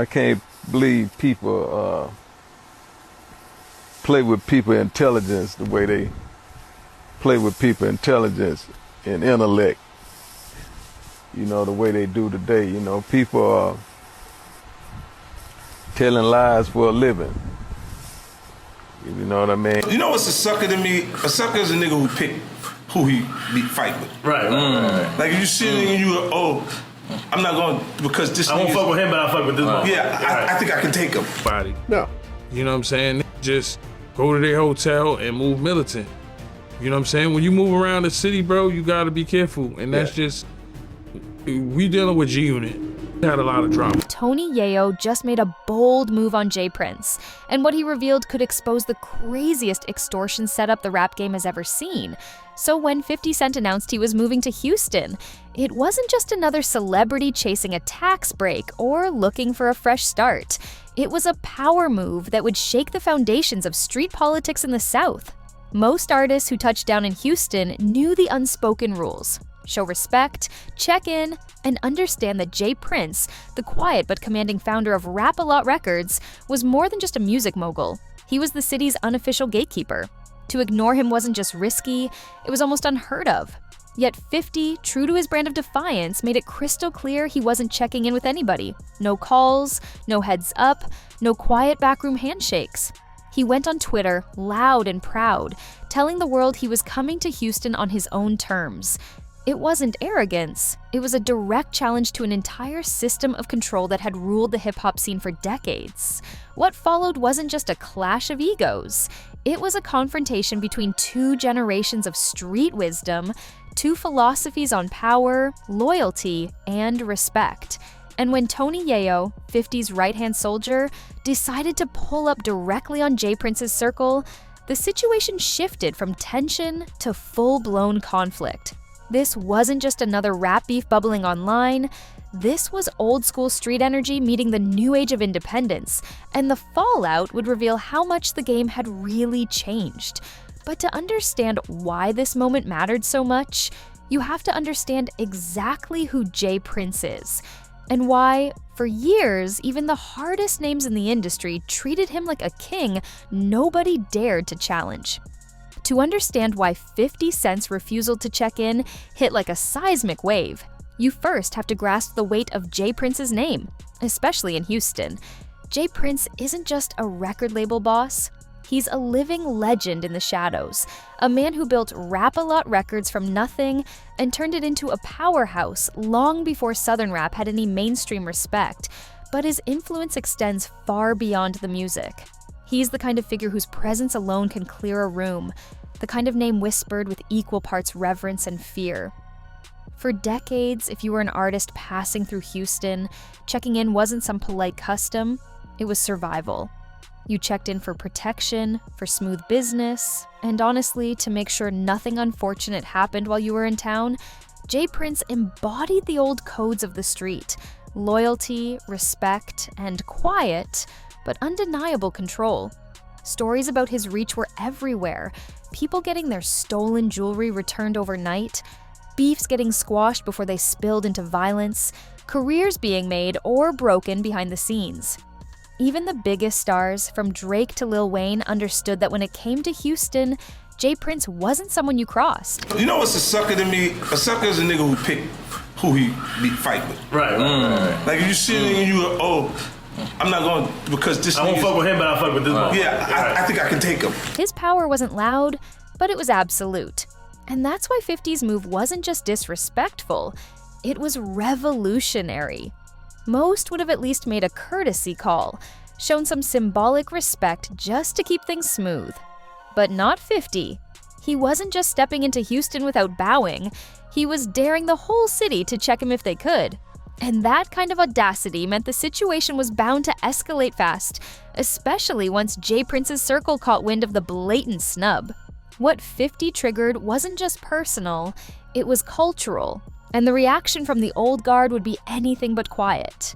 I can't believe people play with people intelligence the way they play with people intelligence and intellect, the way they do today. People are telling lies for a living. You know what I mean? You know what's a sucker to me? A sucker is a nigga who pick who he fight with. Right. Like if you see it and you I'm not going because this. I won't fuck with him, but I'll fuck with this one. Yeah, I think I can take him. Body. No. You know what I'm saying? Just go to their hotel and move militant. You know what I'm saying? When you move around the city, bro, you gotta be careful. And that's just, we dealing with G-Unit. Had a lot of drama. Tony Yayo just made a bold move on J Prince, and what he revealed could expose the craziest extortion setup the rap game has ever seen. So when 50 Cent announced he was moving to Houston, it wasn't just another celebrity chasing a tax break or looking for a fresh start. It was a power move that would shake the foundations of street politics in the South. Most artists who touched down in Houston knew the unspoken rules. Show respect, check in, and understand that J Prince, the quiet but commanding founder of Rap-A-Lot Records, was more than just a music mogul. He was the city's unofficial gatekeeper. To ignore him wasn't just risky, it was almost unheard of. Yet 50, true to his brand of defiance, made it crystal clear he wasn't checking in with anybody. No calls, no heads up, no quiet backroom handshakes. He went on Twitter, loud and proud, telling the world he was coming to Houston on his own terms. It wasn't arrogance, it was a direct challenge to an entire system of control that had ruled the hip-hop scene for decades. What followed wasn't just a clash of egos, it was a confrontation between two generations of street wisdom, two philosophies on power, loyalty, and respect. And when Tony Yayo, 50's right-hand soldier, decided to pull up directly on J Prince's circle, the situation shifted from tension to full-blown conflict. This wasn't just another rap beef bubbling online, this was old-school street energy meeting the new age of independence, and the fallout would reveal how much the game had really changed. But to understand why this moment mattered so much, you have to understand exactly who J Prince is, and why, for years, even the hardest names in the industry treated him like a king nobody dared to challenge. To understand why 50 Cent's refusal to check in hit like a seismic wave, you first have to grasp the weight of J Prince's name, especially in Houston. J Prince isn't just a record label boss, he's a living legend in the shadows, a man who built Rap-A-Lot Records from nothing and turned it into a powerhouse long before Southern rap had any mainstream respect, but his influence extends far beyond the music. He's the kind of figure whose presence alone can clear a room, the kind of name whispered with equal parts reverence and fear. For decades, if you were an artist passing through Houston, checking in wasn't some polite custom, it was survival. You checked in for protection, for smooth business, and honestly, to make sure nothing unfortunate happened while you were in town. J Prince embodied the old codes of the street: loyalty, respect, and quiet, but undeniable control. Stories about his reach were everywhere. People getting their stolen jewelry returned overnight, beefs getting squashed before they spilled into violence, careers being made or broken behind the scenes. Even the biggest stars, from Drake to Lil Wayne, understood that when it came to Houston, J Prince wasn't someone you crossed. You know what's a sucker to me? A sucker is a nigga who pick who he fight with. Right. Like if you see it and you I'm not going because this. I won't fuck with him, but I'll fuck with this one. Yeah, I think I can take him. His power wasn't loud, but it was absolute. And that's why 50's move wasn't just disrespectful, it was revolutionary. Most would have at least made a courtesy call, shown some symbolic respect just to keep things smooth. But not 50. He wasn't just stepping into Houston without bowing, he was daring the whole city to check him if they could. And that kind of audacity meant the situation was bound to escalate fast, especially once J Prince's circle caught wind of the blatant snub. What 50 triggered wasn't just personal, it was cultural, and the reaction from the old guard would be anything but quiet.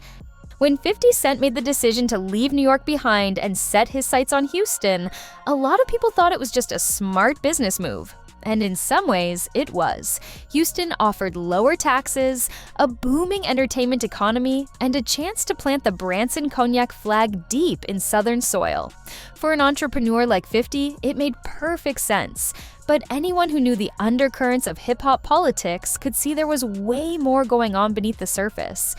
When 50 Cent made the decision to leave New York behind and set his sights on Houston, a lot of people thought it was just a smart business move. And in some ways, it was. Houston offered lower taxes, a booming entertainment economy, and a chance to plant the Branson Cognac flag deep in Southern soil. For an entrepreneur like 50, it made perfect sense. But anyone who knew the undercurrents of hip-hop politics could see there was way more going on beneath the surface.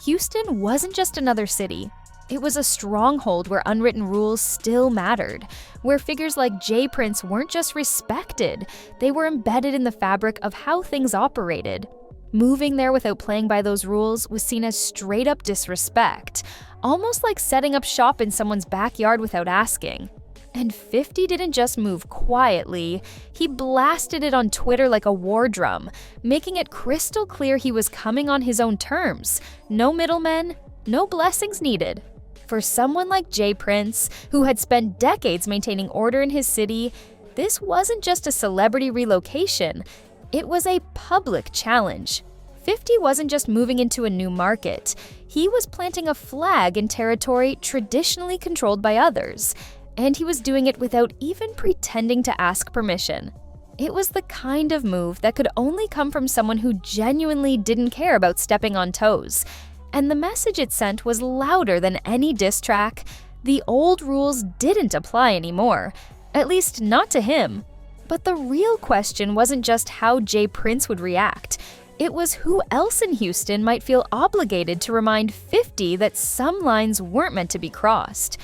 Houston wasn't just another city. It was a stronghold where unwritten rules still mattered, where figures like J. Prince weren't just respected, they were embedded in the fabric of how things operated. Moving there without playing by those rules was seen as straight-up disrespect, almost like setting up shop in someone's backyard without asking. And 50 didn't just move quietly, he blasted it on Twitter like a war drum, making it crystal clear he was coming on his own terms. No middlemen, no blessings needed. For someone like J. Prince, who had spent decades maintaining order in his city, this wasn't just a celebrity relocation, it was a public challenge. 50 wasn't just moving into a new market, he was planting a flag in territory traditionally controlled by others, and he was doing it without even pretending to ask permission. It was the kind of move that could only come from someone who genuinely didn't care about stepping on toes. And the message it sent was louder than any diss track. The old rules didn't apply anymore, at least not to him. But the real question wasn't just how J. Prince would react. It was who else in Houston might feel obligated to remind 50 that some lines weren't meant to be crossed.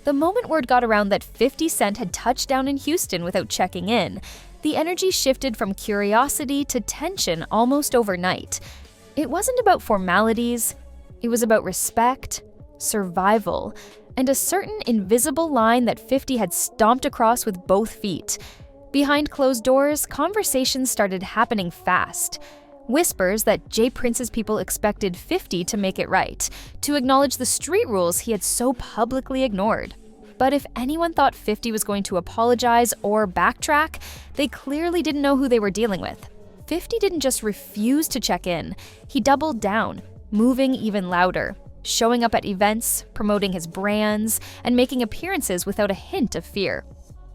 The moment word got around that 50 Cent had touched down in Houston without checking in, the energy shifted from curiosity to tension almost overnight. It wasn't about formalities, it was about respect, survival, and a certain invisible line that 50 had stomped across with both feet. Behind closed doors, conversations started happening fast. Whispers that J. Prince's people expected 50 to make it right, to acknowledge the street rules he had so publicly ignored. But if anyone thought 50 was going to apologize or backtrack, they clearly didn't know who they were dealing with. 50 didn't just refuse to check in, he doubled down, moving even louder, showing up at events, promoting his brands, and making appearances without a hint of fear.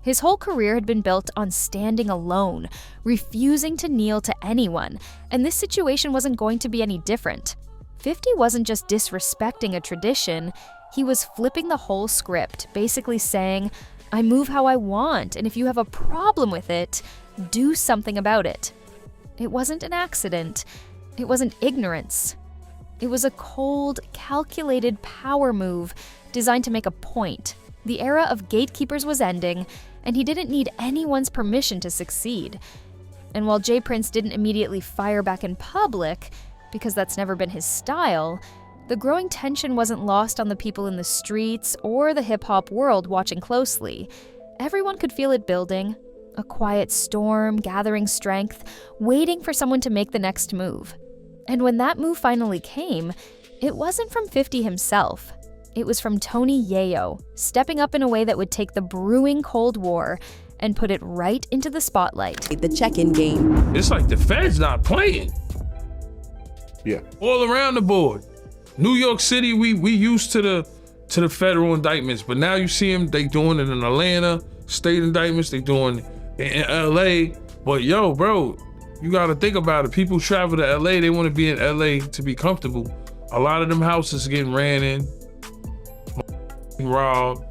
His whole career had been built on standing alone, refusing to kneel to anyone, and this situation wasn't going to be any different. 50 wasn't just disrespecting a tradition, he was flipping the whole script, basically saying, I move how I want, and if you have a problem with it, do something about it. It wasn't an accident. It wasn't ignorance. It was a cold, calculated power move designed to make a point. The era of gatekeepers was ending, and he didn't need anyone's permission to succeed. And while J. Prince didn't immediately fire back in public, because that's never been his style, the growing tension wasn't lost on the people in the streets or the hip-hop world watching closely. Everyone could feel it building, a quiet storm gathering strength, waiting for someone to make the next move. And when that move finally came, it wasn't from 50 himself. It was from Tony Yayo, stepping up in a way that would take the brewing Cold War and put it right into the spotlight. The check-in game. It's like the Fed's not playing. Yeah. All around the board. New York City, we used to the federal indictments, but now you see them, they doing it in Atlanta, state indictments, they doing it in LA. But yo, bro, you gotta think about it. People travel to LA, they wanna be in LA to be comfortable. A lot of them houses getting ran in, robbed,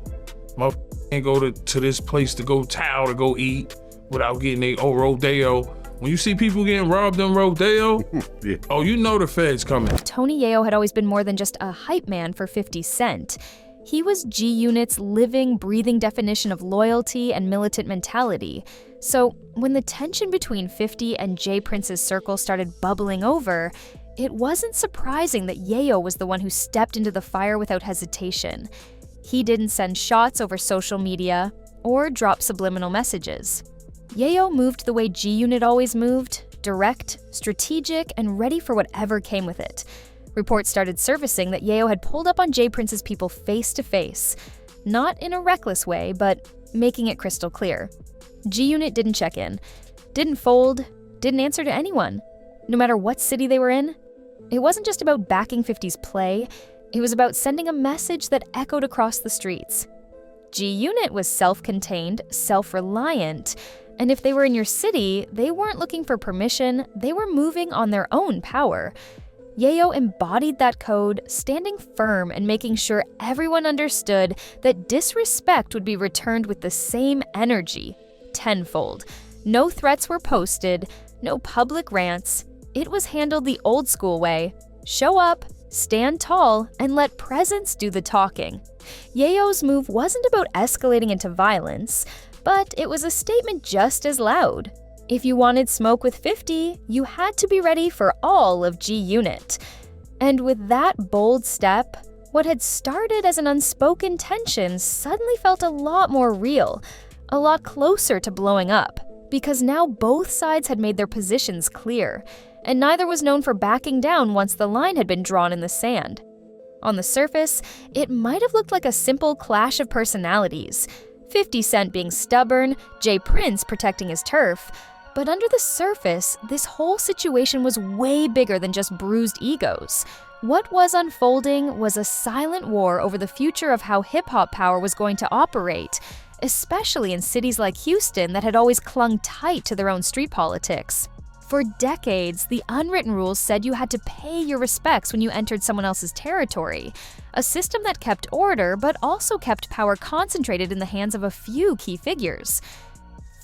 can't go to this place to go town to go eat without getting Rodeo. When you see people getting robbed on Rodeo, yeah. Oh, you know the Fed's coming. Tony Yayo had always been more than just a hype man for 50 Cent. He was G-Unit's living, breathing definition of loyalty and militant mentality. So when the tension between 50 and J. Prince's circle started bubbling over, it wasn't surprising that Yayo was the one who stepped into the fire without hesitation. He didn't send shots over social media or drop subliminal messages. Yayo moved the way G-Unit always moved, direct, strategic, and ready for whatever came with it. Reports started surfacing that Yayo had pulled up on J. Prince's people face to face, not in a reckless way, but making it crystal clear. G-Unit didn't check in, didn't fold, didn't answer to anyone, no matter what city they were in. It wasn't just about backing 50's play, it was about sending a message that echoed across the streets. G-Unit was self-contained, self-reliant, And if they were in your city, they weren't looking for permission, they were moving on their own power. Yayo embodied that code, standing firm and making sure everyone understood that disrespect would be returned with the same energy, tenfold. No threats were posted, no public rants. It was handled the old school way. Show up, stand tall, and let presence do the talking. Yayo's move wasn't about escalating into violence, but it was a statement just as loud. If you wanted smoke with 50, you had to be ready for all of G Unit. And with that bold step, what had started as an unspoken tension suddenly felt a lot more real, a lot closer to blowing up, because now both sides had made their positions clear, and neither was known for backing down once the line had been drawn in the sand. On the surface, it might have looked like a simple clash of personalities, 50 Cent being stubborn, Jay Prince protecting his turf. But under the surface, this whole situation was way bigger than just bruised egos. What was unfolding was a silent war over the future of how hip-hop power was going to operate, especially in cities like Houston that had always clung tight to their own street politics. For decades, the unwritten rules said you had to pay your respects when you entered someone else's territory, a system that kept order but also kept power concentrated in the hands of a few key figures.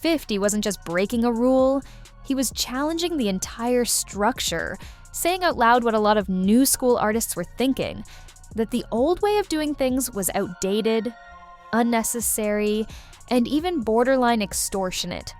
50 wasn't just breaking a rule, he was challenging the entire structure, saying out loud what a lot of new school artists were thinking, that the old way of doing things was outdated, unnecessary, and even borderline extortionate.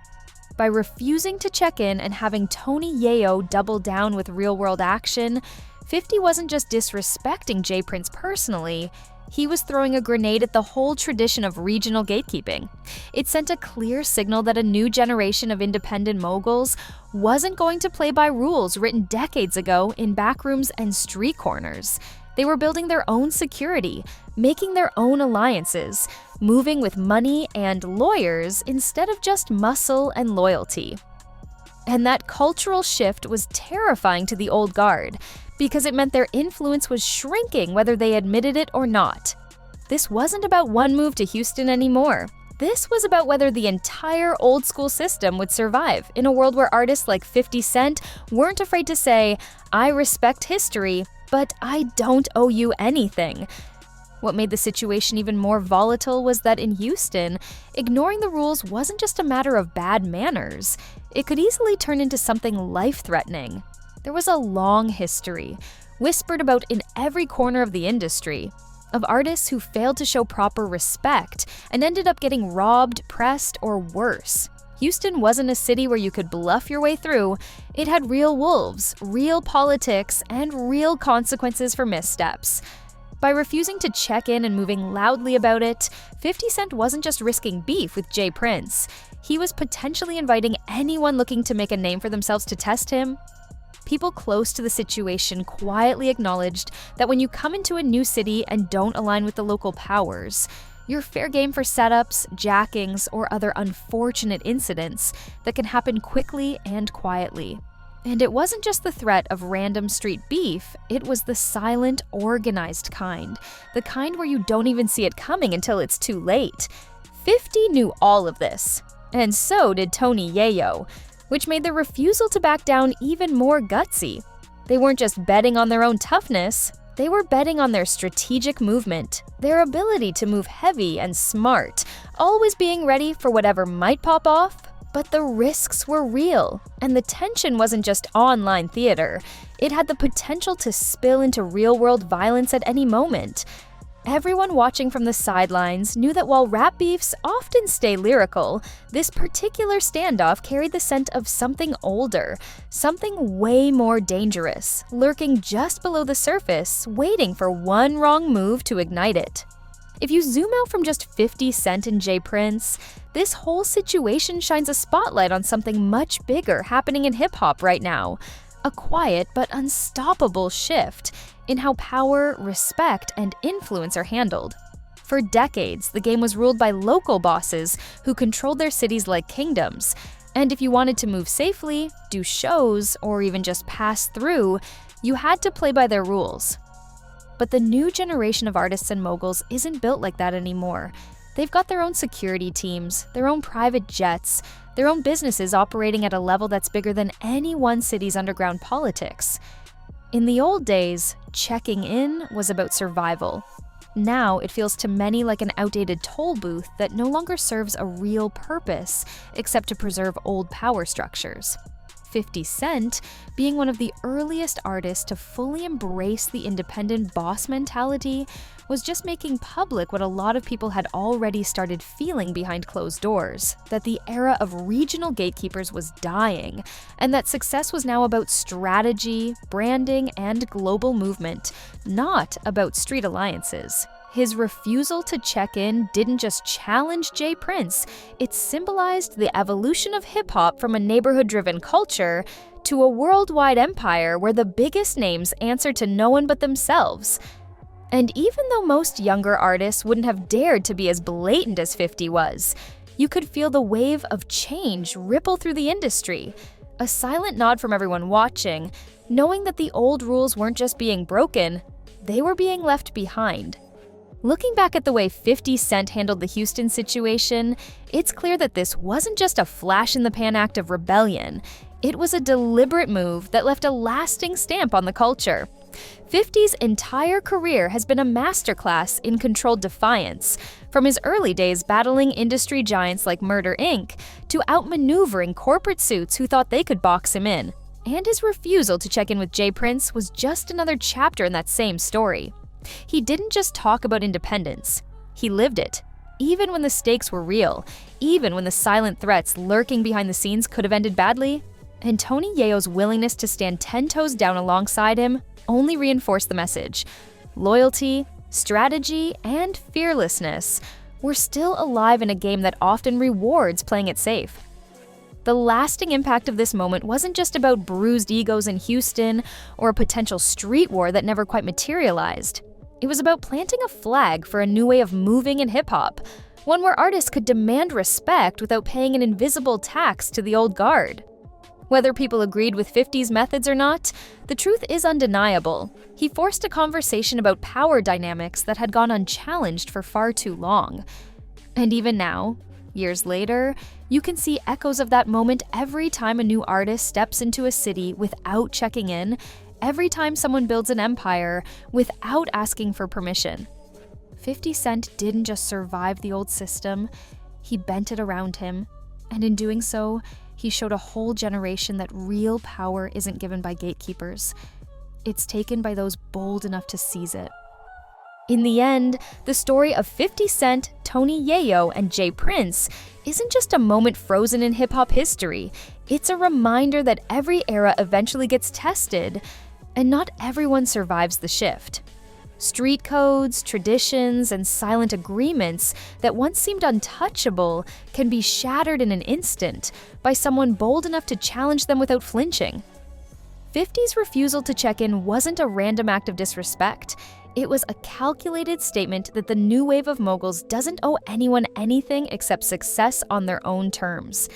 By refusing to check in and having Tony Yayo double down with real-world action, 50 wasn't just disrespecting Jay Prince personally, he was throwing a grenade at the whole tradition of regional gatekeeping. It sent a clear signal that a new generation of independent moguls wasn't going to play by rules written decades ago in backrooms and street corners. They were building their own security, making their own alliances, moving with money and lawyers instead of just muscle and loyalty. And that cultural shift was terrifying to the old guard, because it meant their influence was shrinking whether they admitted it or not. This wasn't about one move to Houston anymore. This was about whether the entire old school system would survive in a world where artists like 50 Cent weren't afraid to say, "I respect history, but I don't owe you anything." What made the situation even more volatile was that in Houston, ignoring the rules wasn't just a matter of bad manners. It could easily turn into something life-threatening. There was a long history, whispered about in every corner of the industry, of artists who failed to show proper respect and ended up getting robbed, pressed, or worse. Houston wasn't a city where you could bluff your way through. It had real wolves, real politics, and real consequences for missteps. By refusing to check in and moving loudly about it, 50 Cent wasn't just risking beef with Jay Prince. He was potentially inviting anyone looking to make a name for themselves to test him. People close to the situation quietly acknowledged that when you come into a new city and don't align with the local powers, you're fair game for setups, jackings, or other unfortunate incidents that can happen quickly and quietly. And it wasn't just the threat of random street beef, it was the silent, organized kind. The kind where you don't even see it coming until it's too late. 50 knew all of this. And so did Tony Yayo, which made their refusal to back down even more gutsy. They weren't just betting on their own toughness, they were betting on their strategic movement, their ability to move heavy and smart, always being ready for whatever might pop off. But the risks were real, and the tension wasn't just online theater. It had the potential to spill into real-world violence at any moment. Everyone watching from the sidelines knew that while rap beefs often stay lyrical, this particular standoff carried the scent of something older, something way more dangerous, lurking just below the surface, waiting for one wrong move to ignite it. If you zoom out from just 50 Cent and Jay Prince, this whole situation shines a spotlight on something much bigger happening in hip-hop right now. A quiet but unstoppable shift in how power, respect, and influence are handled. For decades, the game was ruled by local bosses who controlled their cities like kingdoms. And if you wanted to move safely, do shows, or even just pass through, you had to play by their rules. But the new generation of artists and moguls isn't built like that anymore. They've got their own security teams, their own private jets, their own businesses operating at a level that's bigger than any one city's underground politics. In the old days, checking in was about survival. Now it feels to many like an outdated toll booth that no longer serves a real purpose except to preserve old power structures. 50 Cent, being one of the earliest artists to fully embrace the independent boss mentality, was just making public what a lot of people had already started feeling behind closed doors, that the era of regional gatekeepers was dying, and that success was now about strategy, branding, and global movement, not about street alliances. His refusal to check in didn't just challenge J. Prince, it symbolized the evolution of hip-hop from a neighborhood-driven culture to a worldwide empire where the biggest names answered to no one but themselves. And even though most younger artists wouldn't have dared to be as blatant as 50 was, you could feel the wave of change ripple through the industry. A silent nod from everyone watching, knowing that the old rules weren't just being broken, they were being left behind. Looking back at the way 50 Cent handled the Houston situation, it's clear that this wasn't just a flash-in-the-pan act of rebellion. It was a deliberate move that left a lasting stamp on the culture. 50's entire career has been a masterclass in controlled defiance, from his early days battling industry giants like Murder Inc. to outmaneuvering corporate suits who thought they could box him in. And his refusal to check in with J. Prince was just another chapter in that same story. He didn't just talk about independence, he lived it. Even when the stakes were real, even when the silent threats lurking behind the scenes could have ended badly, and Tony Yayo's willingness to stand 10 toes down alongside him only reinforced the message. Loyalty, strategy, and fearlessness were still alive in a game that often rewards playing it safe. The lasting impact of this moment wasn't just about bruised egos in Houston or a potential street war that never quite materialized. It was about planting a flag for a new way of moving in hip-hop, one where artists could demand respect without paying an invisible tax to the old guard. Whether people agreed with 50's methods or not, the truth is undeniable. He forced a conversation about power dynamics that had gone unchallenged for far too long. And even now, years later, you can see echoes of that moment every time a new artist steps into a city without checking in, every time someone builds an empire without asking for permission. 50 Cent didn't just survive the old system, he bent it around him, and in doing so, he showed a whole generation that real power isn't given by gatekeepers. It's taken by those bold enough to seize it. In the end, the story of 50 Cent, Tony Yayo, and J. Prince isn't just a moment frozen in hip-hop history. It's a reminder that every era eventually gets tested, and not everyone survives the shift. Street codes, traditions, and silent agreements that once seemed untouchable can be shattered in an instant by someone bold enough to challenge them without flinching. 50's refusal to check in wasn't a random act of disrespect. It was a calculated statement that the new wave of moguls doesn't owe anyone anything except success on their own terms.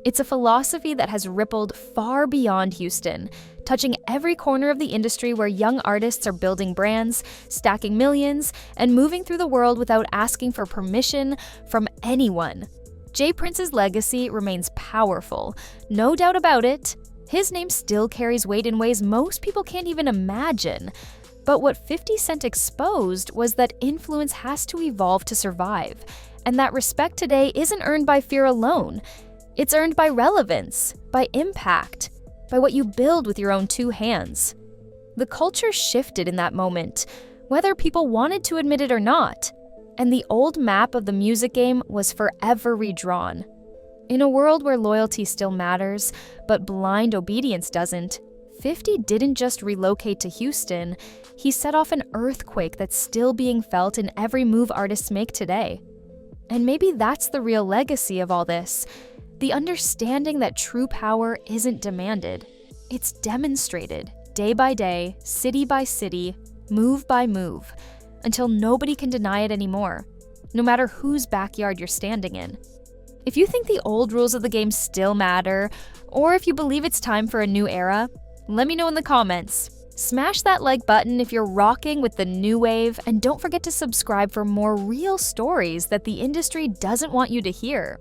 It's a philosophy that has rippled far beyond Houston, touching every corner of the industry where young artists are building brands, stacking millions, and moving through the world without asking for permission from anyone. J. Prince's legacy remains powerful, no doubt about it. His name still carries weight in ways most people can't even imagine. But what 50 Cent exposed was that influence has to evolve to survive, and that respect today isn't earned by fear alone. It's earned by relevance, by impact, by what you build with your own two hands. The culture shifted in that moment, whether people wanted to admit it or not, and the old map of the music game was forever redrawn. In a world where loyalty still matters, but blind obedience doesn't, 50 didn't just relocate to Houston, he set off an earthquake that's still being felt in every move artists make today. And maybe that's the real legacy of all this. The understanding that true power isn't demanded. It's demonstrated, day by day, city by city, move by move, until nobody can deny it anymore, no matter whose backyard you're standing in. If you think the old rules of the game still matter, or if you believe it's time for a new era, let me know in the comments. Smash that like button if you're rocking with the new wave, and don't forget to subscribe for more real stories that the industry doesn't want you to hear.